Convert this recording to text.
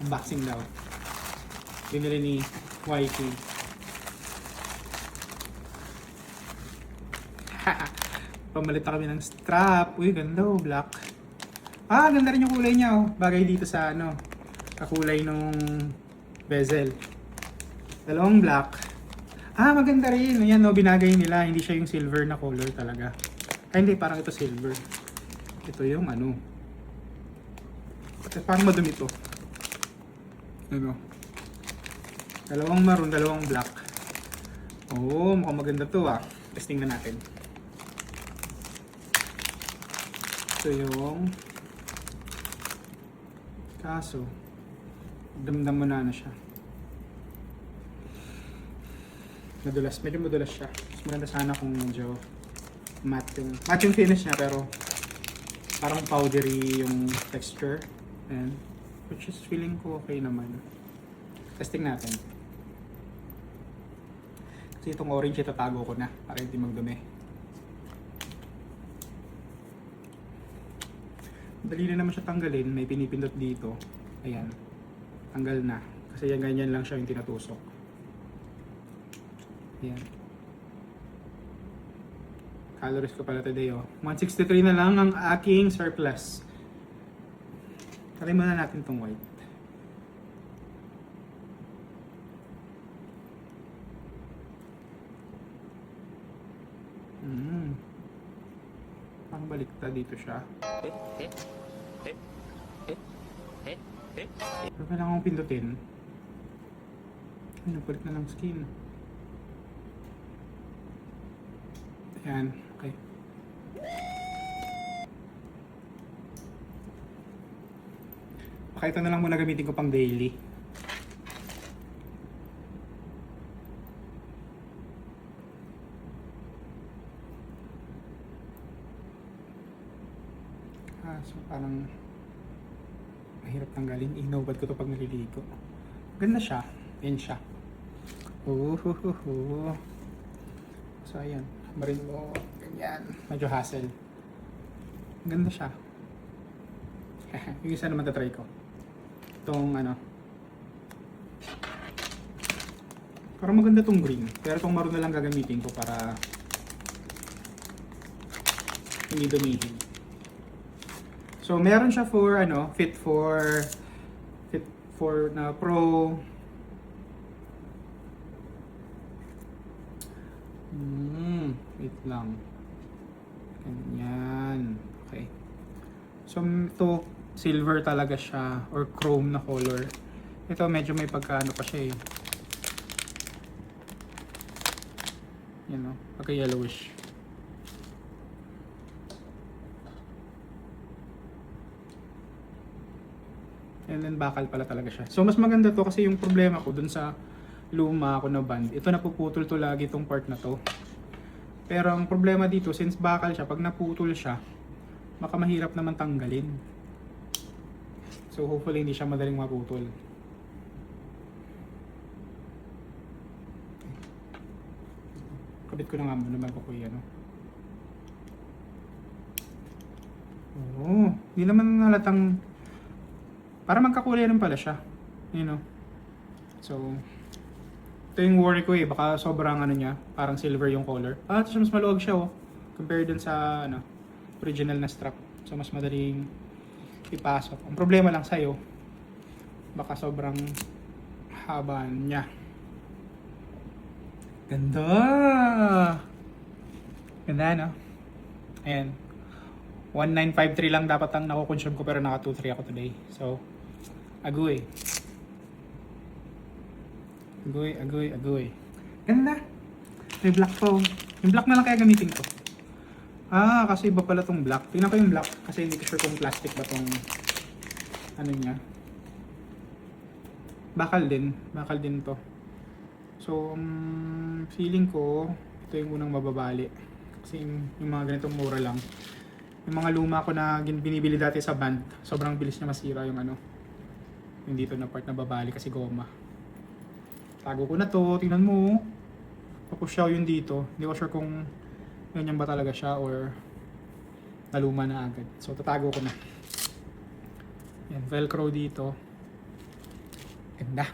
Unboxing daw. Binili ni YK. Pamalit na kami ng strap. Uy, ganda oh, black. Ah, ganda rin yung kulay niya oh. Bagay dito sa ano, kakulay nung bezel. Dalawang black. Ah, maganda rin. Ayan no, binagay nila. Hindi siya yung silver na color talaga. Ay, hindi, parang ito silver. Ito yung ano. Parang madumi ito. Ano? Dalawang maroon, dalawang black. Oh, mukhang maganda to ah. Testing na natin. Ito yung kaso damdam mo na siya. Madulas, medyo madulas siya. Mas maganda sana kung medyo matte yung finish niya, pero parang powdery yung texture. And which is feeling ko okay naman. Testing natin. Kasi itong orange itatago ko na para hindi magdumi. Dali na naman siya tanggalin, may pinipindot dito. Ayan. Tanggal na. Kasi yan, ganyan lang siya yung tinatusok. Ayan. Calories ko pala today oh. 163 na lang ang aking surplus. Try muna natin tong white. Parang baliktad dito siya. Pero kailangan kong pindutin. Ay, nagpalit na ng skin. Ayan, okay. Baka ito na lang muna gamitin ko pang daily. So parang mahirap tanggalin. Inubad ko to pag naliligo. Ganda siya. Yan siya. So ayan. Marin mo. Ganyan. Medyo hassle. Ganda siya. Yung isa naman tatry ko. Itong ano. Parang maganda tong green. Pero itong maroon na lang gagamitin ko para hindi dumihin. So meron siya for ano, fit for na pro. Wait lang. Ganyan. Okay. So ito silver talaga siya or chrome na color. Ito medyo may pagkaano pa siya eh. You know, pagka yellowish. And then bakal pala talaga siya. So mas maganda to kasi yung problema ko dun sa luma ko na band, ito napuputol to lagi itong part na to. Pero ang problema dito, since bakal siya, pag naputol siya, baka mahirap naman tanggalin. So hopefully hindi siya madaling maputol. Kabit ko na nga muna bago ko yan. Oo, hindi naman halatang. Para magkakulay rin pala siya. You know. So, ito yung worry ko eh. Baka sobrang ano niya. Parang silver yung color. Ah, ito mas maluwag siya oh. Compared dun sa ano, original na strap. So, mas madaling ipasok. Ang problema lang sa'yo, baka sobrang haba niya. Ganda! Ganda no? Ayan. 1953 lang dapat ang nakukonsume ko pero naka 23 ako today. So, agoy. Agoy. Ganda. May black to. Yung black na lang kaya gamitin ko. Ah, kasi iba pala tong black. Tingnan ko yung black kasi hindi ko sure kung plastic ba tong ano niya. Bakal din to. So, feeling ko ito yung unang mababali. Kasi yung mga ganitong mura lang. Yung mga luma ko na binibili dati sa band, sobrang bilis niya masira yung ano. Yung dito na part na babali kasi goma. Tago ko na to, tingnan mo. Papusyaw yun dito. Hindi ko sure kung ganyan ba talaga siya or naluma na agad. So tatago ko na. Yan, velcro dito. Ganda.